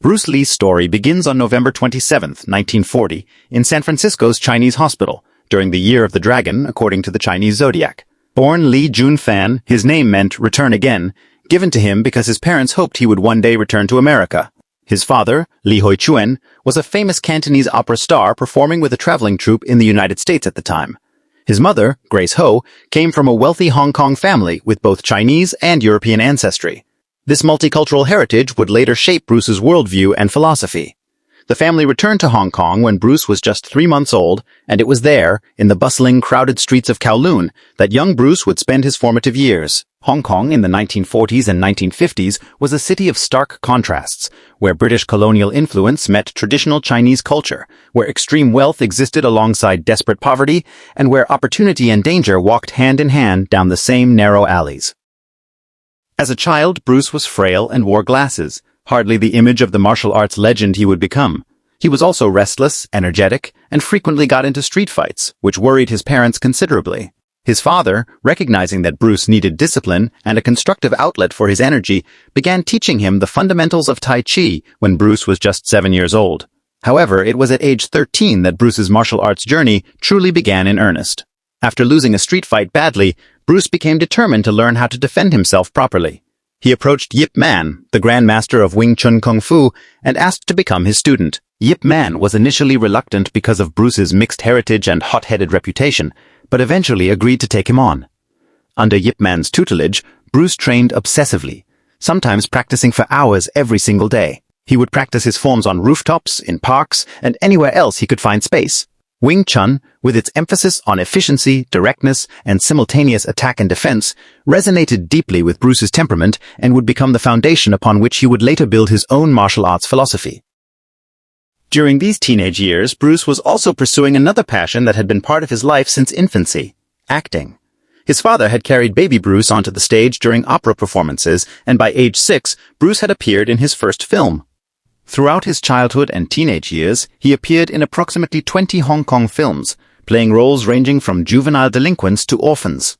Bruce Lee's story begins on November 27, 1940, in San Francisco's Chinese hospital, during the Year of the Dragon, according to the Chinese zodiac. Born Li Junfan, his name meant return again, given to him because his parents hoped he would one day return to America. His father, Li Hoichuen, was a famous Cantonese opera star performing with a traveling troupe in the United States at the time. His mother, Grace Ho, came from a wealthy Hong Kong family with both Chinese and European ancestry. This multicultural heritage would later shape Bruce's worldview and philosophy. The family returned to Hong Kong when Bruce was just 3 months old, and it was there, in the bustling, crowded streets of Kowloon, that young Bruce would spend his formative years. Hong Kong in the 1940s and 1950s was a city of stark contrasts, where British colonial influence met traditional Chinese culture, where extreme wealth existed alongside desperate poverty, and where opportunity and danger walked hand in hand down the same narrow alleys. As a child, Bruce was frail and wore glasses, hardly the image of the martial arts legend he would become. He was also restless, energetic, and frequently got into street fights, which worried his parents considerably. His father, recognizing that Bruce needed discipline and a constructive outlet for his energy, began teaching him the fundamentals of Tai Chi when Bruce was just 7 years old. However, it was at age 13 that Bruce's martial arts journey truly began in earnest. After losing a street fight badly, Bruce became determined to learn how to defend himself properly. He approached Yip Man, the grandmaster of Wing Chun Kung Fu, and asked to become his student. Yip Man was initially reluctant because of Bruce's mixed heritage and hot-headed reputation, but eventually agreed to take him on. Under Yip Man's tutelage, Bruce trained obsessively, sometimes practicing for hours every single day. He would practice his forms on rooftops, in parks, and anywhere else he could find space. Wing Chun, with its emphasis on efficiency, directness, and simultaneous attack and defense, resonated deeply with Bruce's temperament and would become the foundation upon which he would later build his own martial arts philosophy. During these teenage years, Bruce was also pursuing another passion that had been part of his life since infancy: acting. His father had carried baby Bruce onto the stage during opera performances, and by age 6, Bruce had appeared in his first film. Throughout his childhood and teenage years, he appeared in approximately 20 Hong Kong films, playing roles ranging from juvenile delinquents to orphans.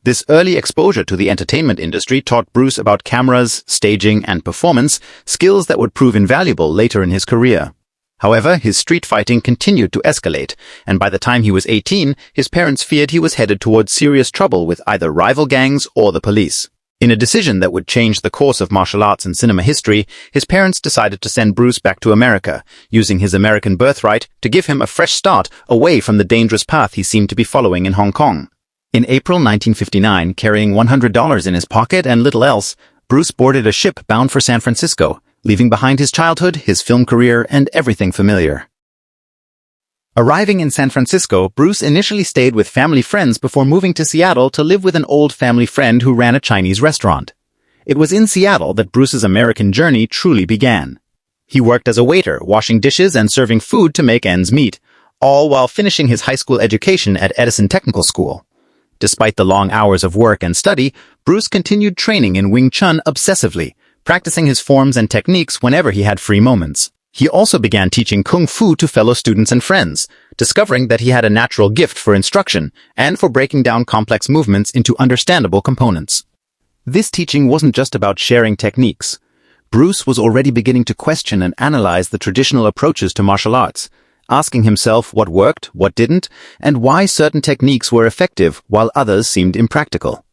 This early exposure to the entertainment industry taught Bruce about cameras, staging, and performance, skills that would prove invaluable later in his career. However, his street fighting continued to escalate, and by the time he was 18, his parents feared he was headed towards serious trouble with either rival gangs or the police. In a decision that would change the course of martial arts and cinema history, his parents decided to send Bruce back to America, using his American birthright to give him a fresh start away from the dangerous path he seemed to be following in Hong Kong. In April 1959, carrying $100 in his pocket and little else, Bruce boarded a ship bound for San Francisco, leaving behind his childhood, his film career, and everything familiar. Arriving in San Francisco, Bruce initially stayed with family friends before moving to Seattle to live with an old family friend who ran a Chinese restaurant. It was in Seattle that Bruce's American journey truly began. He worked as a waiter, washing dishes and serving food to make ends meet, all while finishing his high school education at Edison Technical School. Despite the long hours of work and study, Bruce continued training in Wing Chun obsessively, practicing his forms and techniques whenever he had free moments. He also began teaching Kung Fu to fellow students and friends, discovering that he had a natural gift for instruction and for breaking down complex movements into understandable components. This teaching wasn't just about sharing techniques. Bruce was already beginning to question and analyze the traditional approaches to martial arts, asking himself what worked, what didn't, and why certain techniques were effective while others seemed impractical.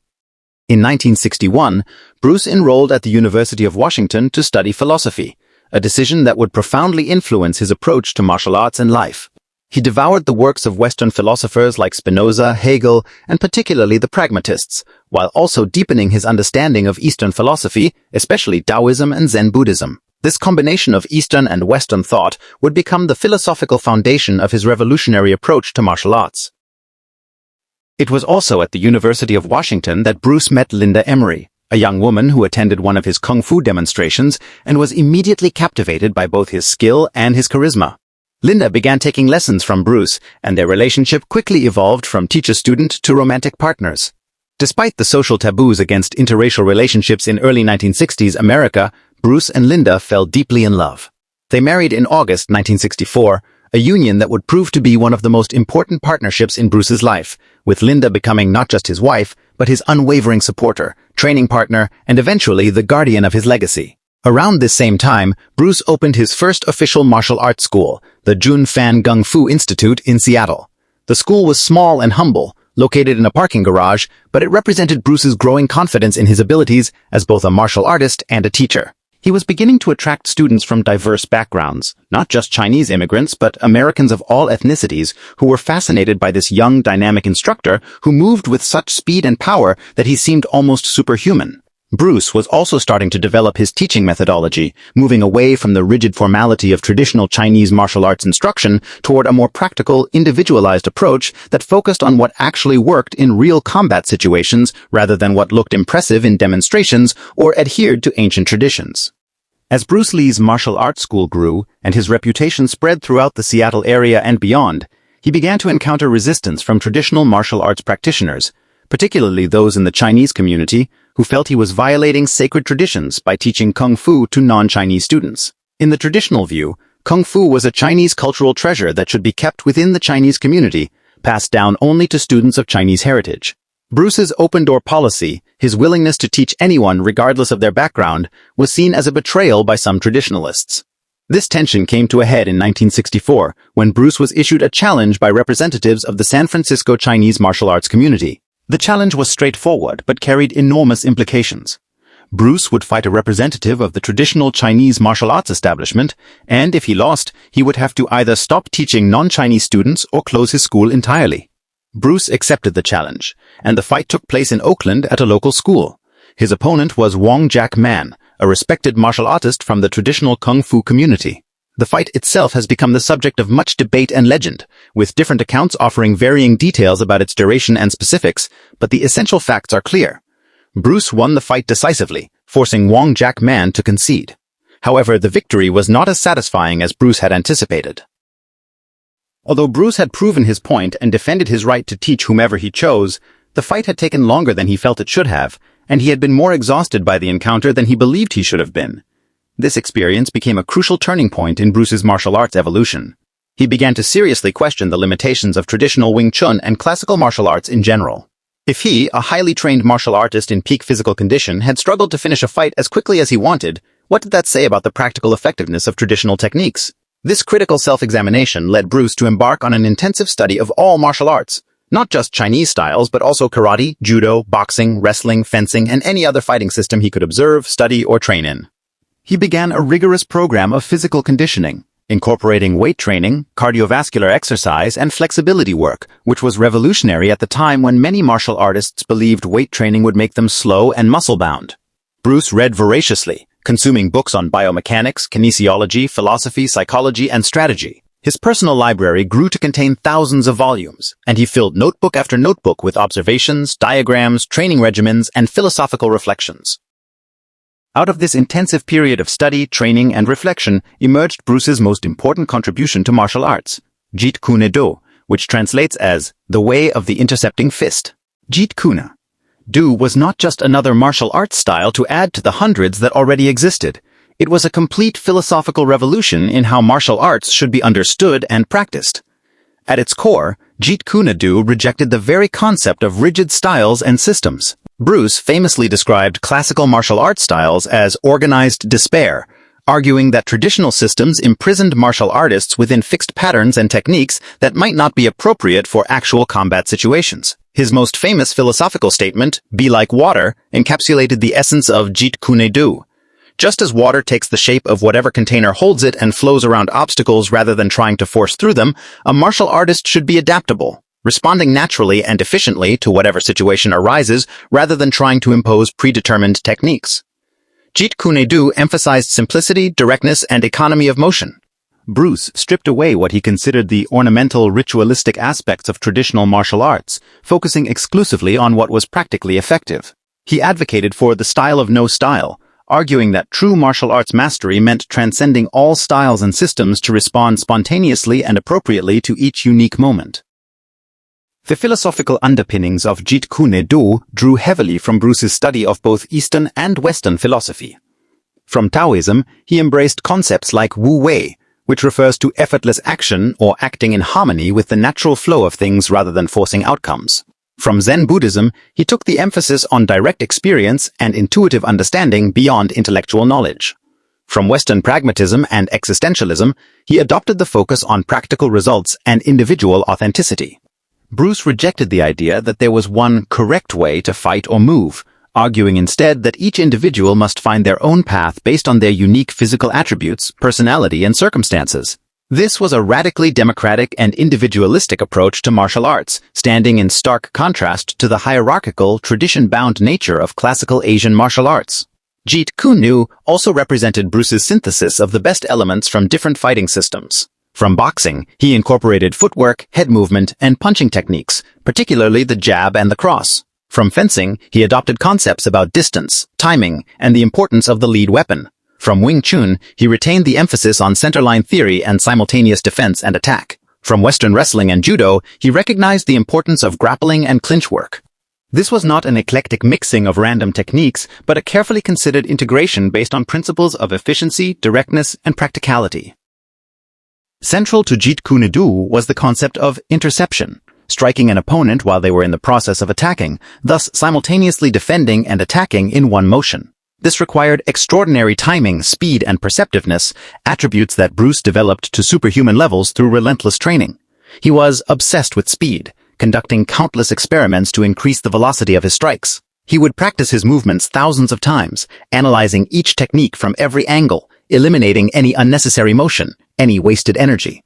In 1961, Bruce enrolled at the University of Washington to study philosophy, a decision that would profoundly influence his approach to martial arts and life. He devoured the works of Western philosophers like Spinoza, Hegel, and particularly the pragmatists, while also deepening his understanding of Eastern philosophy, especially Taoism and Zen Buddhism. This combination of Eastern and Western thought would become the philosophical foundation of his revolutionary approach to martial arts. It was also at the University of Washington that Bruce met Linda Emery, a young woman who attended one of his kung fu demonstrations and was immediately captivated by both his skill and his charisma. Linda began taking lessons from Bruce, and their relationship quickly evolved from teacher-student to romantic partners. Despite the social taboos against interracial relationships in early 1960s America, Bruce and Linda fell deeply in love. They married in August 1964, a union that would prove to be one of the most important partnerships in Bruce's life, with Linda becoming not just his wife, but his unwavering supporter, training partner, and eventually the guardian of his legacy. Around this same time, Bruce opened his first official martial arts school, the Jun Fan Gung Fu Institute in Seattle. The school was small and humble, located in a parking garage, but it represented Bruce's growing confidence in his abilities as both a martial artist and a teacher. He was beginning to attract students from diverse backgrounds, not just Chinese immigrants, but Americans of all ethnicities who were fascinated by this young, dynamic instructor who moved with such speed and power that he seemed almost superhuman. Bruce was also starting to develop his teaching methodology, moving away from the rigid formality of traditional Chinese martial arts instruction toward a more practical, individualized approach that focused on what actually worked in real combat situations rather than what looked impressive in demonstrations or adhered to ancient traditions. As Bruce Lee's martial arts school grew and his reputation spread throughout the Seattle area and beyond, he began to encounter resistance from traditional martial arts practitioners, particularly those in the Chinese community, who felt he was violating sacred traditions by teaching Kung Fu to non-Chinese students. In the traditional view, Kung Fu was a Chinese cultural treasure that should be kept within the Chinese community, passed down only to students of Chinese heritage. Bruce's open-door policy, his willingness to teach anyone regardless of their background, was seen as a betrayal by some traditionalists. This tension came to a head in 1964, when Bruce was issued a challenge by representatives of the San Francisco Chinese martial arts community. The challenge was straightforward, but carried enormous implications. Bruce would fight a representative of the traditional Chinese martial arts establishment, and if he lost, he would have to either stop teaching non-Chinese students or close his school entirely. Bruce accepted the challenge, and the fight took place in Oakland at a local school. His opponent was Wong Jack Man, a respected martial artist from the traditional Kung Fu community. The fight itself has become the subject of much debate and legend, with different accounts offering varying details about its duration and specifics, but the essential facts are clear. Bruce won the fight decisively, forcing Wong Jack Man to concede. However, the victory was not as satisfying as Bruce had anticipated. Although Bruce had proven his point and defended his right to teach whomever he chose, the fight had taken longer than he felt it should have, and he had been more exhausted by the encounter than he believed he should have been. This experience became a crucial turning point in Bruce's martial arts evolution. He began to seriously question the limitations of traditional Wing Chun and classical martial arts in general. If he, a highly trained martial artist in peak physical condition, had struggled to finish a fight as quickly as he wanted, what did that say about the practical effectiveness of traditional techniques? This critical self-examination led Bruce to embark on an intensive study of all martial arts, not just Chinese styles, but also karate, judo, boxing, wrestling, fencing, and any other fighting system he could observe, study, or train in. He began a rigorous program of physical conditioning, incorporating weight training, cardiovascular exercise, and flexibility work, which was revolutionary at the time when many martial artists believed weight training would make them slow and muscle-bound. Bruce read voraciously, consuming books on biomechanics, kinesiology, philosophy, psychology, and strategy. His personal library grew to contain thousands of volumes, and he filled notebook after notebook with observations, diagrams, training regimens, and philosophical reflections. Out of this intensive period of study, training, and reflection emerged Bruce's most important contribution to martial arts, Jeet Kune Do, which translates as the way of the intercepting fist. Jeet Kune Do was not just another martial arts style to add to the hundreds that already existed. It was a complete philosophical revolution in how martial arts should be understood and practiced. At its core, Jeet Kune Do rejected the very concept of rigid styles and systems. Bruce famously described classical martial arts styles as organized despair, arguing that traditional systems imprisoned martial artists within fixed patterns and techniques that might not be appropriate for actual combat situations. His most famous philosophical statement, "Be like water," encapsulated the essence of Jeet Kune Do. Just as water takes the shape of whatever container holds it and flows around obstacles rather than trying to force through them, a martial artist should be adaptable, responding naturally and efficiently to whatever situation arises rather than trying to impose predetermined techniques. Jeet Kune Do emphasized simplicity, directness, and economy of motion. Bruce stripped away what he considered the ornamental, ritualistic aspects of traditional martial arts, focusing exclusively on what was practically effective. He advocated for the style of no style, arguing that true martial arts mastery meant transcending all styles and systems to respond spontaneously and appropriately to each unique moment. The philosophical underpinnings of Jeet Kune Do drew heavily from Bruce's study of both Eastern and Western philosophy. From Taoism, he embraced concepts like Wu Wei, which refers to effortless action or acting in harmony with the natural flow of things rather than forcing outcomes. From Zen Buddhism, he took the emphasis on direct experience and intuitive understanding beyond intellectual knowledge. From Western pragmatism and existentialism, he adopted the focus on practical results and individual authenticity. Bruce rejected the idea that there was one correct way to fight or move, arguing instead that each individual must find their own path based on their unique physical attributes, personality, and circumstances. This was a radically democratic and individualistic approach to martial arts, standing in stark contrast to the hierarchical, tradition-bound nature of classical Asian martial arts. Jeet Kune Do also represented Bruce's synthesis of the best elements from different fighting systems. From boxing, he incorporated footwork, head movement, and punching techniques, particularly the jab and the cross. From fencing, he adopted concepts about distance, timing, and the importance of the lead weapon. From Wing Chun, he retained the emphasis on centerline theory and simultaneous defense and attack. From Western wrestling and judo, he recognized the importance of grappling and clinch work. This was not an eclectic mixing of random techniques, but a carefully considered integration based on principles of efficiency, directness, and practicality. Central to Jeet Kune Do was the concept of interception, striking an opponent while they were in the process of attacking, thus simultaneously defending and attacking in one motion. This required extraordinary timing, speed, and perceptiveness, attributes that Bruce developed to superhuman levels through relentless training. He was obsessed with speed, conducting countless experiments to increase the velocity of his strikes. He would practice his movements thousands of times, analyzing each technique from every angle, eliminating any unnecessary motion, any wasted energy.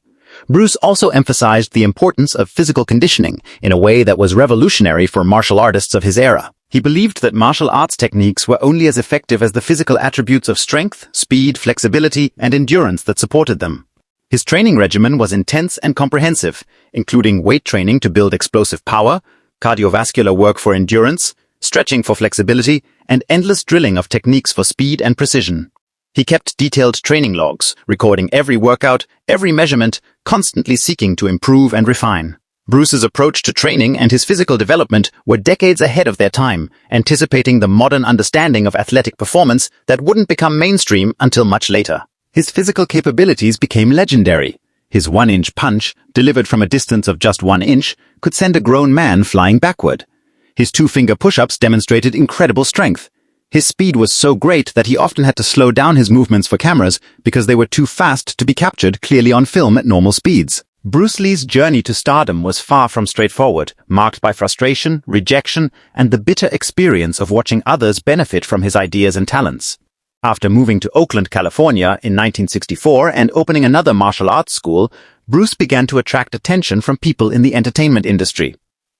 Bruce also emphasized the importance of physical conditioning in a way that was revolutionary for martial artists of his era. He believed that martial arts techniques were only as effective as the physical attributes of strength, speed, flexibility, and endurance that supported them. His training regimen was intense and comprehensive, including weight training to build explosive power, cardiovascular work for endurance, stretching for flexibility, and endless drilling of techniques for speed and precision. He kept detailed training logs, recording every workout, every measurement, constantly seeking to improve and refine. Bruce's approach to training and his physical development were decades ahead of their time, anticipating the modern understanding of athletic performance that wouldn't become mainstream until much later. His physical capabilities became legendary. His 1-inch punch, delivered from a distance of just 1 inch, could send a grown man flying backward. His 2-finger push-ups demonstrated incredible strength. His speed was so great that he often had to slow down his movements for cameras because they were too fast to be captured clearly on film at normal speeds. Bruce Lee's journey to stardom was far from straightforward, marked by frustration, rejection, and the bitter experience of watching others benefit from his ideas and talents. After moving to Oakland, California in 1964 and opening another martial arts school, Bruce began to attract attention from people in the entertainment industry.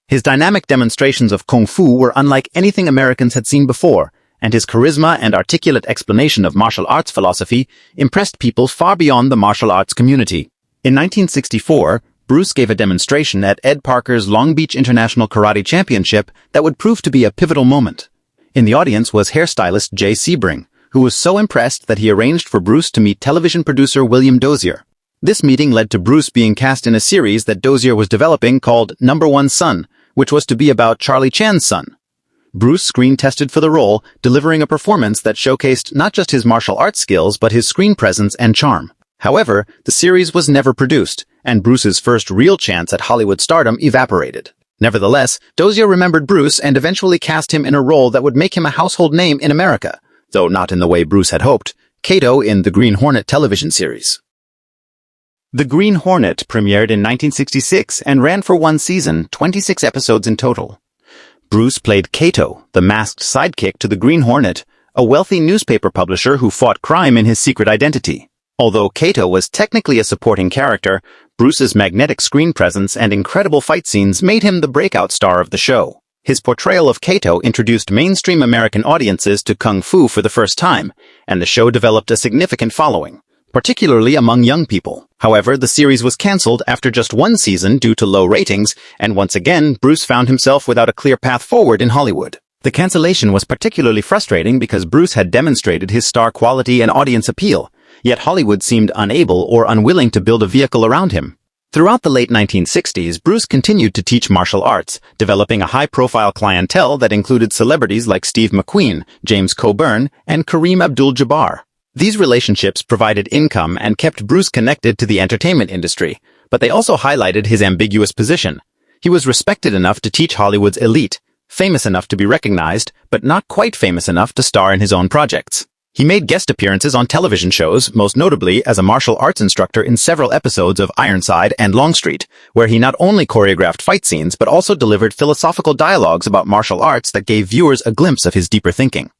His dynamic demonstrations of kung fu were unlike anything Americans had seen before, and his charisma and articulate explanation of martial arts philosophy impressed people far beyond the martial arts community. In 1964, Bruce gave a demonstration at Ed Parker's Long Beach International Karate Championship that would prove to be a pivotal moment. In the audience was hairstylist Jay Sebring, who was so impressed that he arranged for Bruce to meet television producer William Dozier. This meeting led to Bruce being cast in a series that Dozier was developing called Number One Son, which was to be about Charlie Chan's son. Bruce screen-tested for the role, delivering a performance that showcased not just his martial arts skills but his screen presence and charm. However, the series was never produced, and Bruce's first real chance at Hollywood stardom evaporated. Nevertheless, Dozier remembered Bruce and eventually cast him in a role that would make him a household name in America, though not in the way Bruce had hoped, Kato in the Green Hornet television series. The Green Hornet premiered in 1966 and ran for 1 season, 26 episodes in total. Bruce played Kato, the masked sidekick to the Green Hornet, a wealthy newspaper publisher who fought crime in his secret identity. Although Kato was technically a supporting character, Bruce's magnetic screen presence and incredible fight scenes made him the breakout star of the show. His portrayal of Kato introduced mainstream American audiences to kung fu for the first time, and the show developed a significant following, particularly among young people. However, the series was cancelled after just 1 season due to low ratings, and once again, Bruce found himself without a clear path forward in Hollywood. The cancellation was particularly frustrating because Bruce had demonstrated his star quality and audience appeal, yet Hollywood seemed unable or unwilling to build a vehicle around him. Throughout the late 1960s, Bruce continued to teach martial arts, developing a high-profile clientele that included celebrities like Steve McQueen, James Coburn, and Kareem Abdul-Jabbar. These relationships provided income and kept Bruce connected to the entertainment industry, but they also highlighted his ambiguous position. He was respected enough to teach Hollywood's elite, famous enough to be recognized, but not quite famous enough to star in his own projects. He made guest appearances on television shows, most notably as a martial arts instructor in several episodes of Ironside and Longstreet, where he not only choreographed fight scenes but also delivered philosophical dialogues about martial arts that gave viewers a glimpse of his deeper thinking.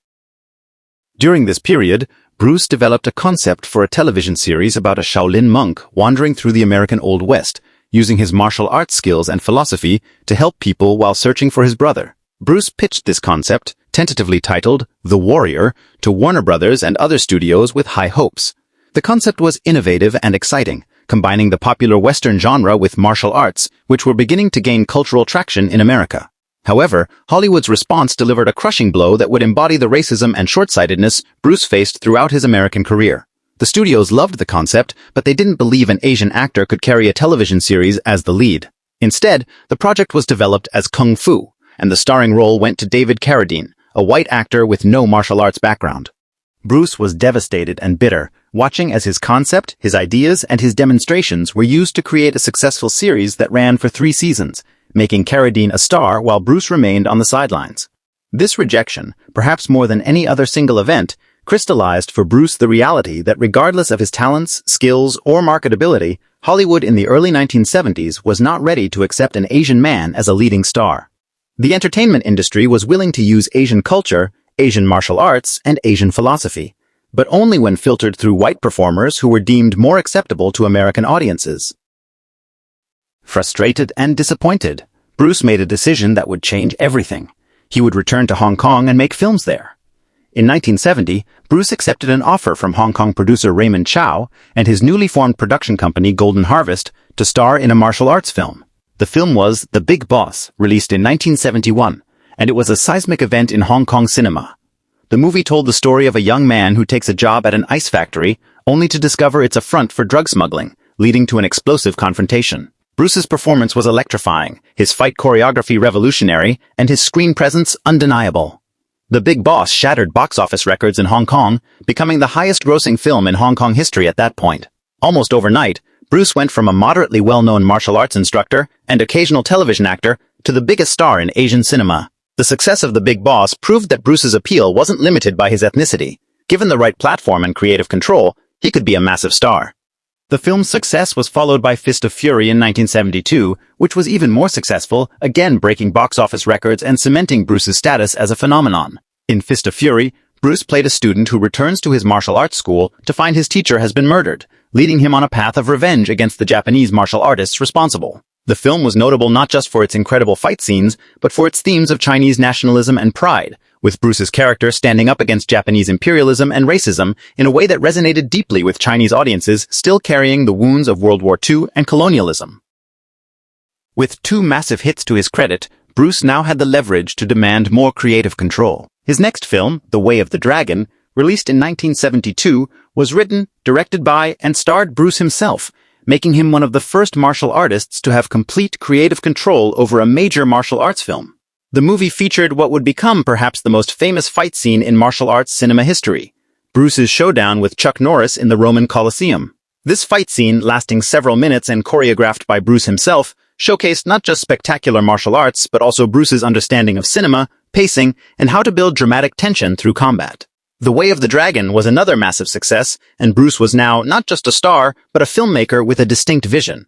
During this period, Bruce developed a concept for a television series about a Shaolin monk wandering through the American Old West, using his martial arts skills and philosophy to help people while searching for his brother. Bruce pitched this concept, tentatively titled The Warrior, to Warner Brothers and other studios with high hopes. The concept was innovative and exciting, combining the popular Western genre with martial arts, which were beginning to gain cultural traction in America. However, Hollywood's response delivered a crushing blow that would embody the racism and short-sightedness Bruce faced throughout his American career. The studios loved the concept, but they didn't believe an Asian actor could carry a television series as the lead. Instead, the project was developed as Kung Fu, and the starring role went to David Carradine, a white actor with no martial arts background. Bruce was devastated and bitter, watching as his concept, his ideas, and his demonstrations were used to create a successful series that ran for 3 seasons, making Carradine a star while Bruce remained on the sidelines. This rejection, perhaps more than any other single event, crystallized for Bruce the reality that regardless of his talents, skills, or marketability, Hollywood in the early 1970s was not ready to accept an Asian man as a leading star. The entertainment industry was willing to use Asian culture, Asian martial arts, and Asian philosophy, but only when filtered through white performers who were deemed more acceptable to American audiences. Frustrated and disappointed, Bruce made a decision that would change everything. He would return to Hong Kong and make films there. In 1970, Bruce accepted an offer from Hong Kong producer Raymond Chow and his newly formed production company Golden Harvest to star in a martial arts film. The film was The Big Boss, released in 1971, and it was a seismic event in Hong Kong cinema. The movie told the story of a young man who takes a job at an ice factory, only to discover it's a front for drug smuggling, leading to an explosive confrontation. Bruce's performance was electrifying, his fight choreography revolutionary, and his screen presence undeniable. The Big Boss shattered box office records in Hong Kong, becoming the highest-grossing film in Hong Kong history at that point. Almost overnight, Bruce went from a moderately well-known martial arts instructor and occasional television actor to the biggest star in Asian cinema. The success of The Big Boss proved that Bruce's appeal wasn't limited by his ethnicity. Given the right platform and creative control, he could be a massive star. The film's success was followed by Fist of Fury in 1972, which was even more successful, again breaking box office records and cementing Bruce's status as a phenomenon. In Fist of Fury, Bruce played a student who returns to his martial arts school to find his teacher has been murdered, leading him on a path of revenge against the Japanese martial artists responsible. The film was notable not just for its incredible fight scenes, but for its themes of Chinese nationalism and pride, with Bruce's character standing up against Japanese imperialism and racism in a way that resonated deeply with Chinese audiences still carrying the wounds of World War II and colonialism. With 2 massive hits to his credit, Bruce now had the leverage to demand more creative control. His next film, The Way of the Dragon, released in 1972, was written, directed by, and starred Bruce himself, making him one of the first martial artists to have complete creative control over a major martial arts film. The movie featured what would become perhaps the most famous fight scene in martial arts cinema history, Bruce's showdown with Chuck Norris in the Roman Colosseum. This fight scene, lasting several minutes and choreographed by Bruce himself, showcased not just spectacular martial arts, but also Bruce's understanding of cinema, pacing, and how to build dramatic tension through combat. The Way of the Dragon was another massive success, and Bruce was now not just a star, but a filmmaker with a distinct vision.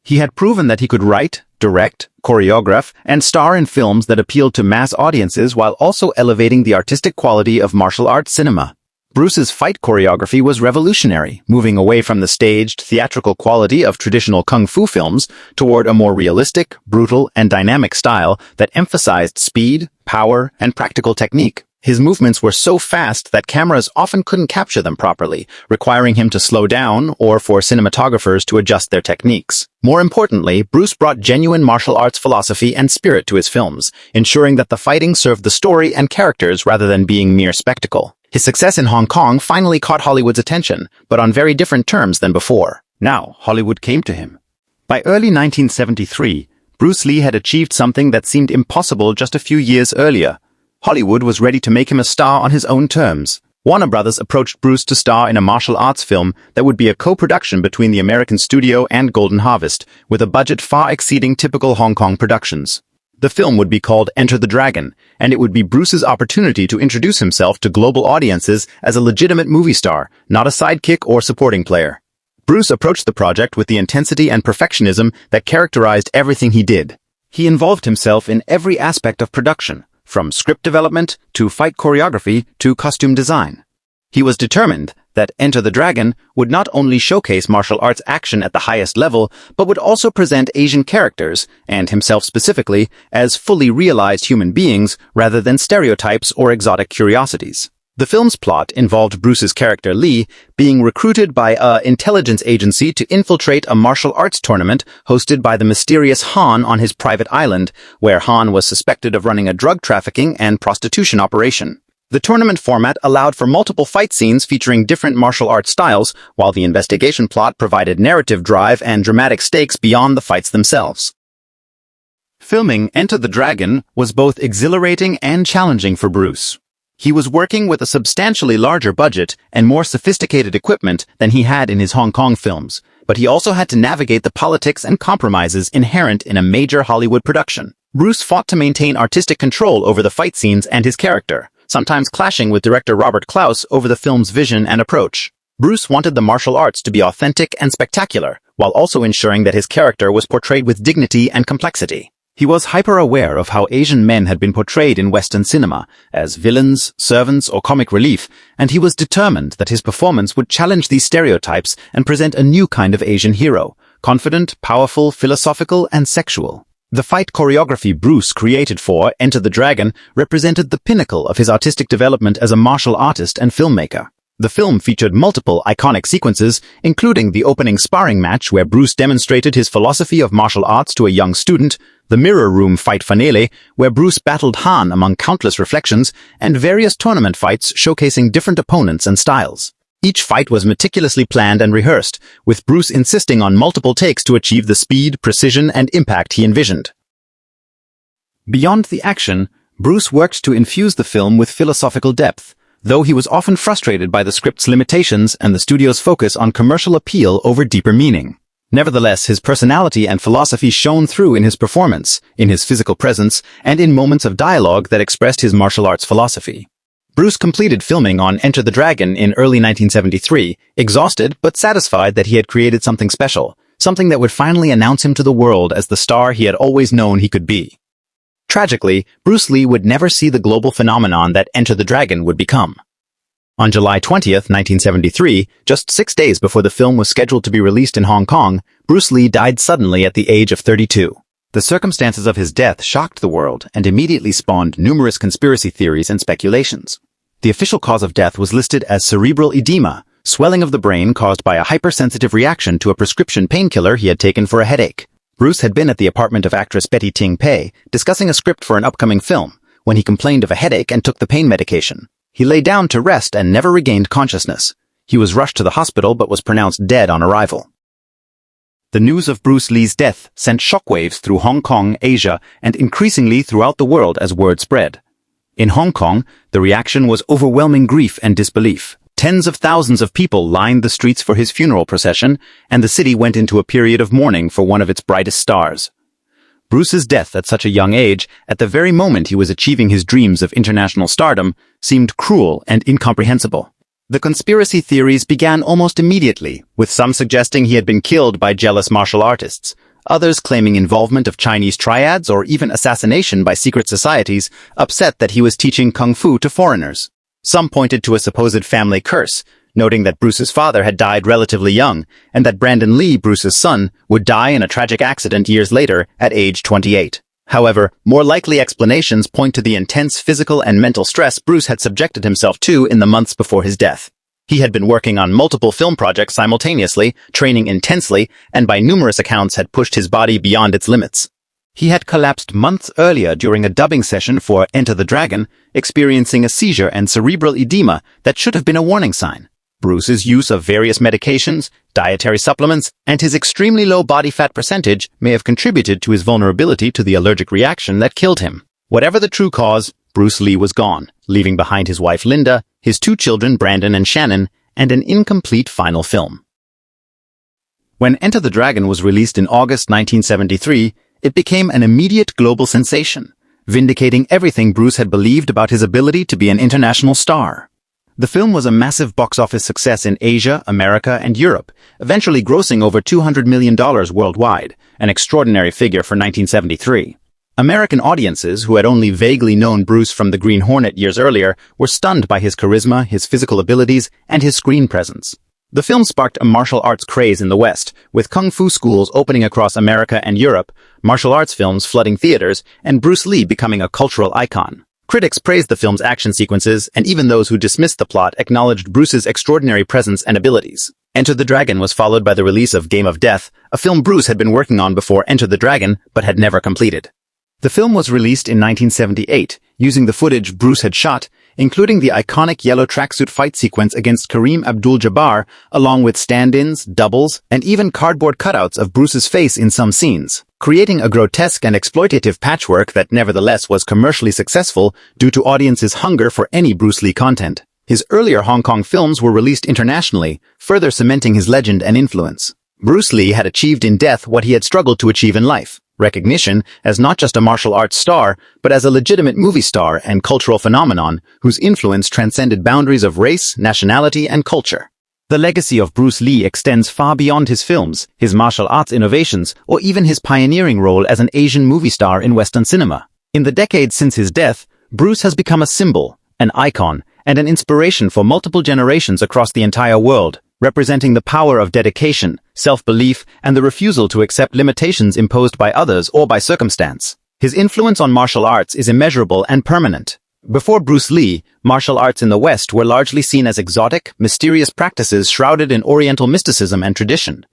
He had proven that he could write, direct, choreograph, and star in films that appealed to mass audiences while also elevating the artistic quality of martial arts cinema. Bruce's fight choreography was revolutionary, moving away from the staged, theatrical quality of traditional kung fu films toward a more realistic, brutal, and dynamic style that emphasized speed, power, and practical technique. His movements were so fast that cameras often couldn't capture them properly, requiring him to slow down or for cinematographers to adjust their techniques. More importantly, Bruce brought genuine martial arts philosophy and spirit to his films, ensuring that the fighting served the story and characters rather than being mere spectacle. His success in Hong Kong finally caught Hollywood's attention, but on very different terms than before. Now, Hollywood came to him. By early 1973, Bruce Lee had achieved something that seemed impossible just a few years earlier. Hollywood was ready to make him a star on his own terms. Warner Brothers approached Bruce to star in a martial arts film that would be a co-production between the American studio and Golden Harvest, with a budget far exceeding typical Hong Kong productions. The film would be called Enter the Dragon, and it would be Bruce's opportunity to introduce himself to global audiences as a legitimate movie star, not a sidekick or supporting player. Bruce approached the project with the intensity and perfectionism that characterized everything he did. He involved himself in every aspect of production, from script development to fight choreography to costume design. He was determined that Enter the Dragon would not only showcase martial arts action at the highest level, but would also present Asian characters, and himself specifically, as fully realized human beings rather than stereotypes or exotic curiosities. The film's plot involved Bruce's character Lee being recruited by an intelligence agency to infiltrate a martial arts tournament hosted by the mysterious Han on his private island, where Han was suspected of running a drug trafficking and prostitution operation. The tournament format allowed for multiple fight scenes featuring different martial arts styles, while the investigation plot provided narrative drive and dramatic stakes beyond the fights themselves. Filming Enter the Dragon was both exhilarating and challenging for Bruce. He was working with a substantially larger budget and more sophisticated equipment than he had in his Hong Kong films, but he also had to navigate the politics and compromises inherent in a major Hollywood production. Bruce fought to maintain artistic control over the fight scenes and his character, sometimes clashing with director Robert Clouse over the film's vision and approach. Bruce wanted the martial arts to be authentic and spectacular, while also ensuring that his character was portrayed with dignity and complexity. He was hyper-aware of how Asian men had been portrayed in Western cinema, as villains, servants, or comic relief, and he was determined that his performance would challenge these stereotypes and present a new kind of Asian hero, confident, powerful, philosophical, and sexual. The fight choreography Bruce created for Enter the Dragon represented the pinnacle of his artistic development as a martial artist and filmmaker. The film featured multiple iconic sequences, including the opening sparring match where Bruce demonstrated his philosophy of martial arts to a young student, the mirror room fight finale, where Bruce battled Han among countless reflections, and various tournament fights showcasing different opponents and styles. Each fight was meticulously planned and rehearsed, with Bruce insisting on multiple takes to achieve the speed, precision, and impact he envisioned. Beyond the action, Bruce worked to infuse the film with philosophical depth, though he was often frustrated by the script's limitations and the studio's focus on commercial appeal over deeper meaning. Nevertheless, his personality and philosophy shone through in his performance, in his physical presence, and in moments of dialogue that expressed his martial arts philosophy. Bruce completed filming on Enter the Dragon in early 1973, exhausted but satisfied that he had created something special, something that would finally announce him to the world as the star he had always known he could be. Tragically, Bruce Lee would never see the global phenomenon that Enter the Dragon would become. On July 20th, 1973, just 6 days before the film was scheduled to be released in Hong Kong, Bruce Lee died suddenly at the age of 32. The circumstances of his death shocked the world and immediately spawned numerous conspiracy theories and speculations. The official cause of death was listed as cerebral edema, swelling of the brain caused by a hypersensitive reaction to a prescription painkiller he had taken for a headache. Bruce had been at the apartment of actress Betty Ting Pei, discussing a script for an upcoming film, when he complained of a headache and took the pain medication. He lay down to rest and never regained consciousness. He was rushed to the hospital but was pronounced dead on arrival. The news of Bruce Lee's death sent shockwaves through Hong Kong, Asia, and increasingly throughout the world as word spread. In Hong Kong, the reaction was overwhelming grief and disbelief. Tens of thousands of people lined the streets for his funeral procession, and the city went into a period of mourning for one of its brightest stars. Bruce's death at such a young age, at the very moment he was achieving his dreams of international stardom, seemed cruel and incomprehensible. The conspiracy theories began almost immediately, with some suggesting he had been killed by jealous martial artists, others claiming involvement of Chinese triads or even assassination by secret societies, upset that he was teaching kung fu to foreigners. Some pointed to a supposed family curse, noting that Bruce's father had died relatively young, and that Brandon Lee, Bruce's son, would die in a tragic accident years later at age 28. However, more likely explanations point to the intense physical and mental stress Bruce had subjected himself to in the months before his death. He had been working on multiple film projects simultaneously, training intensely, and by numerous accounts had pushed his body beyond its limits. He had collapsed months earlier during a dubbing session for Enter the Dragon, experiencing a seizure and cerebral edema that should have been a warning sign. Bruce's use of various medications, dietary supplements, and his extremely low body fat percentage may have contributed to his vulnerability to the allergic reaction that killed him. Whatever the true cause, Bruce Lee was gone, leaving behind his wife Linda, his 2 children Brandon and Shannon, and an incomplete final film. When Enter the Dragon was released in August 1973, it became an immediate global sensation, vindicating everything Bruce had believed about his ability to be an international star. The film was a massive box office success in Asia, America, and Europe, eventually grossing over $200 million worldwide, an extraordinary figure for 1973. American audiences, who had only vaguely known Bruce from the Green Hornet years earlier, were stunned by his charisma, his physical abilities, and his screen presence. The film sparked a martial arts craze in the West, with kung fu schools opening across America and Europe, martial arts films flooding theaters, and Bruce Lee becoming a cultural icon. Critics praised the film's action sequences, and even those who dismissed the plot acknowledged Bruce's extraordinary presence and abilities. Enter the Dragon was followed by the release of Game of Death, a film Bruce had been working on before Enter the Dragon, but had never completed. The film was released in 1978, using the footage Bruce had shot, including the iconic yellow tracksuit fight sequence against Kareem Abdul-Jabbar, along with stand-ins, doubles, and even cardboard cutouts of Bruce's face in some scenes, creating a grotesque and exploitative patchwork that nevertheless was commercially successful due to audiences' hunger for any Bruce Lee content. His earlier Hong Kong films were released internationally, further cementing his legend and influence. Bruce Lee had achieved in death what he had struggled to achieve in life: recognition as not just a martial arts star, but as a legitimate movie star and cultural phenomenon whose influence transcended boundaries of race, nationality, and culture. The legacy of Bruce Lee extends far beyond his films, his martial arts innovations, or even his pioneering role as an Asian movie star in Western cinema. In the decades since his death, Bruce has become a symbol, an icon, and an inspiration for multiple generations across the entire world, representing the power of dedication, self-belief, and the refusal to accept limitations imposed by others or by circumstance. His influence on martial arts is immeasurable and permanent. Before Bruce Lee, martial arts in the West were largely seen as exotic, mysterious practices shrouded in Oriental mysticism and tradition.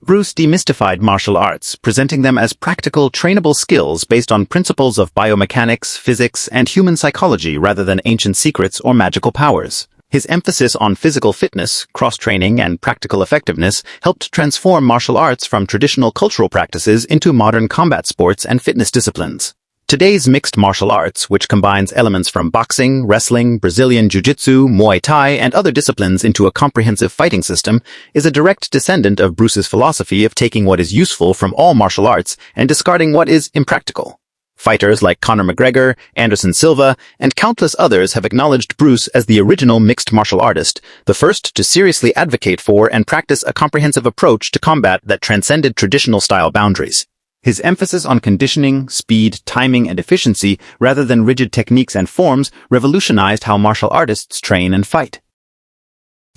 Bruce demystified martial arts, presenting them as practical, trainable skills based on principles of biomechanics, physics, and human psychology rather than ancient secrets or magical powers. His emphasis on physical fitness, cross-training, and practical effectiveness helped transform martial arts from traditional cultural practices into modern combat sports and fitness disciplines. Today's mixed martial arts, which combines elements from boxing, wrestling, Brazilian jiu-jitsu, Muay Thai, and other disciplines into a comprehensive fighting system, is a direct descendant of Bruce's philosophy of taking what is useful from all martial arts and discarding what is impractical. Fighters like Conor McGregor, Anderson Silva, and countless others have acknowledged Bruce as the original mixed martial artist, the first to seriously advocate for and practice a comprehensive approach to combat that transcended traditional style boundaries. His emphasis on conditioning, speed, timing, and efficiency, rather than rigid techniques and forms, revolutionized how martial artists train and fight.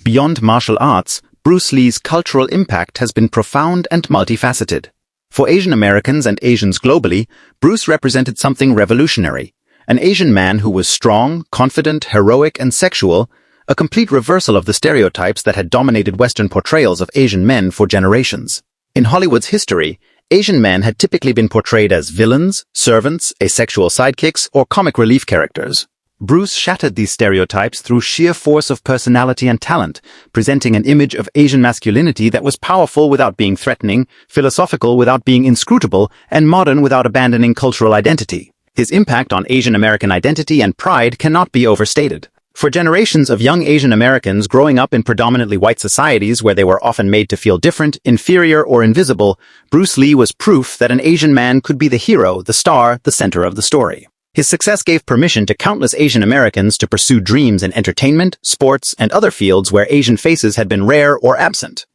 Beyond martial arts, Bruce Lee's cultural impact has been profound and multifaceted. For Asian Americans and Asians globally, Bruce represented something revolutionary. An Asian man who was strong, confident, heroic, and sexual, a complete reversal of the stereotypes that had dominated Western portrayals of Asian men for generations. In Hollywood's history, Asian men had typically been portrayed as villains, servants, asexual sidekicks, or comic relief characters. Bruce shattered these stereotypes through sheer force of personality and talent, presenting an image of Asian masculinity that was powerful without being threatening, philosophical without being inscrutable, and modern without abandoning cultural identity. His impact on Asian American identity and pride cannot be overstated. For generations of young Asian Americans growing up in predominantly white societies where they were often made to feel different, inferior, or invisible, Bruce Lee was proof that an Asian man could be the hero, the star, the center of the story. His success gave permission to countless Asian Americans to pursue dreams in entertainment, sports, and other fields where Asian faces had been rare or absent.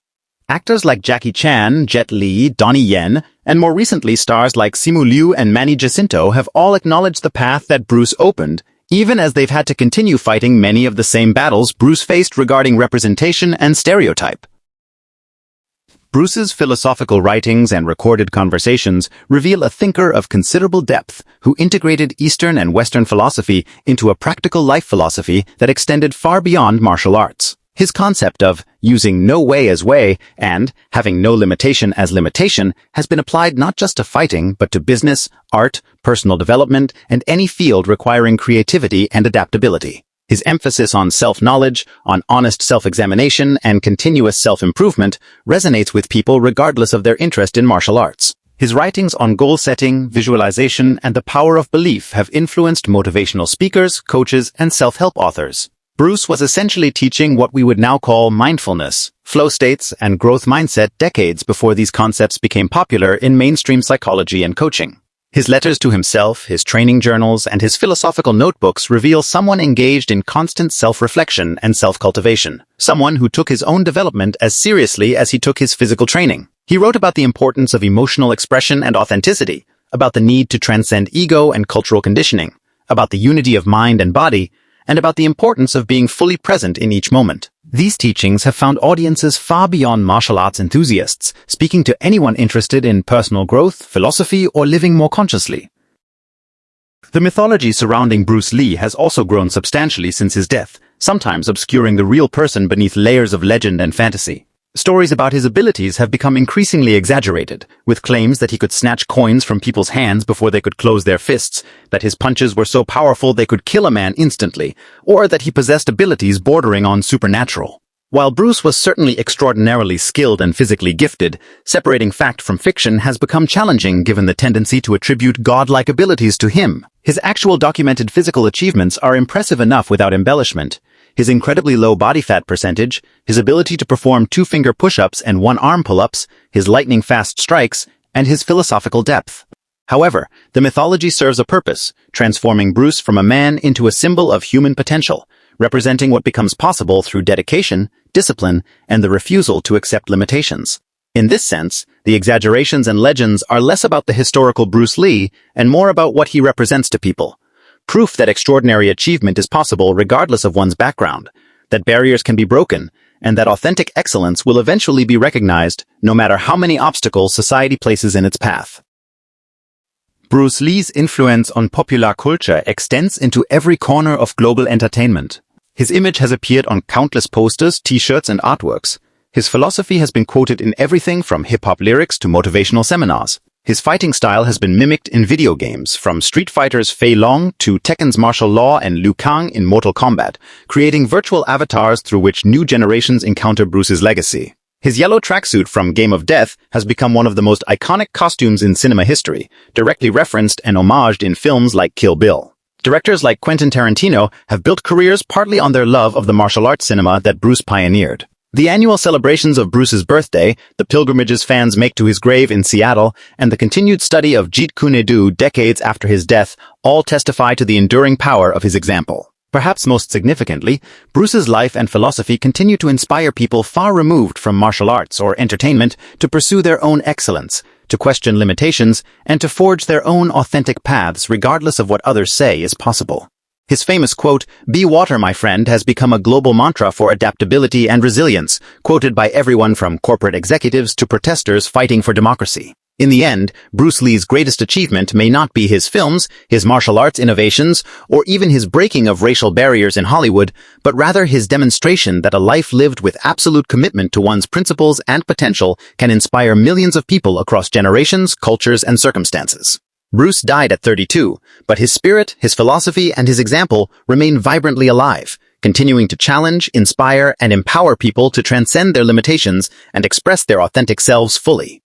Actors like Jackie Chan, Jet Li, Donnie Yen, and more recently stars like Simu Liu and Manny Jacinto have all acknowledged the path that Bruce opened, even as they've had to continue fighting many of the same battles Bruce faced regarding representation and stereotype. Bruce's philosophical writings and recorded conversations reveal a thinker of considerable depth who integrated Eastern and Western philosophy into a practical life philosophy that extended far beyond martial arts. His concept of using no way as way and having no limitation as limitation has been applied not just to fighting, but to business, art, personal development, and any field requiring creativity and adaptability. His emphasis on self-knowledge, on honest self-examination, and continuous self-improvement resonates with people regardless of their interest in martial arts. His writings on goal-setting, visualization, and the power of belief have influenced motivational speakers, coaches, and self-help authors. Bruce was essentially teaching what we would now call mindfulness, flow states, and growth mindset decades before these concepts became popular in mainstream psychology and coaching. His letters to himself, his training journals, and his philosophical notebooks reveal someone engaged in constant self-reflection and self-cultivation, someone who took his own development as seriously as he took his physical training. He wrote about the importance of emotional expression and authenticity, about the need to transcend ego and cultural conditioning, about the unity of mind and body, and about the importance of being fully present in each moment. These teachings have found audiences far beyond martial arts enthusiasts, speaking to anyone interested in personal growth, philosophy, or living more consciously. The mythology surrounding Bruce Lee has also grown substantially since his death, sometimes obscuring the real person beneath layers of legend and fantasy. Stories about his abilities have become increasingly exaggerated, with claims that he could snatch coins from people's hands before they could close their fists, that his punches were so powerful they could kill a man instantly, or that he possessed abilities bordering on supernatural. While Bruce was certainly extraordinarily skilled and physically gifted, separating fact from fiction has become challenging given the tendency to attribute godlike abilities to him. His actual documented physical achievements are impressive enough without embellishment. His incredibly low body fat percentage, his ability to perform 2-finger push-ups and 1-arm pull-ups, his lightning-fast strikes, and his philosophical depth. However, the mythology serves a purpose, transforming Bruce from a man into a symbol of human potential, representing what becomes possible through dedication, discipline, and the refusal to accept limitations. In this sense, the exaggerations and legends are less about the historical Bruce Lee and more about what he represents to people. Proof that extraordinary achievement is possible regardless of one's background, that barriers can be broken, and that authentic excellence will eventually be recognized no matter how many obstacles society places in its path. Bruce Lee's influence on popular culture extends into every corner of global entertainment. His image has appeared on countless posters, t-shirts, and artworks. His philosophy has been quoted in everything from hip-hop lyrics to motivational seminars. His fighting style has been mimicked in video games, from Street Fighter's Fei Long to Tekken's martial law and Liu Kang in Mortal Kombat, creating virtual avatars through which new generations encounter Bruce's legacy. His yellow tracksuit from Game of Death has become one of the most iconic costumes in cinema history, directly referenced and homaged in films like Kill Bill. Directors like Quentin Tarantino have built careers partly on their love of the martial arts cinema that Bruce pioneered. The annual celebrations of Bruce's birthday, the pilgrimages fans make to his grave in Seattle, and the continued study of Jeet Kune Do decades after his death all testify to the enduring power of his example. Perhaps most significantly, Bruce's life and philosophy continue to inspire people far removed from martial arts or entertainment to pursue their own excellence, to question limitations, and to forge their own authentic paths regardless of what others say is possible. His famous quote, "Be water, my friend," has become a global mantra for adaptability and resilience, quoted by everyone from corporate executives to protesters fighting for democracy. In the end, Bruce Lee's greatest achievement may not be his films, his martial arts innovations, or even his breaking of racial barriers in Hollywood, but rather his demonstration that a life lived with absolute commitment to one's principles and potential can inspire millions of people across generations, cultures, and circumstances. Bruce died at 32, but his spirit, his philosophy, and his example remain vibrantly alive, continuing to challenge, inspire, and empower people to transcend their limitations and express their authentic selves fully.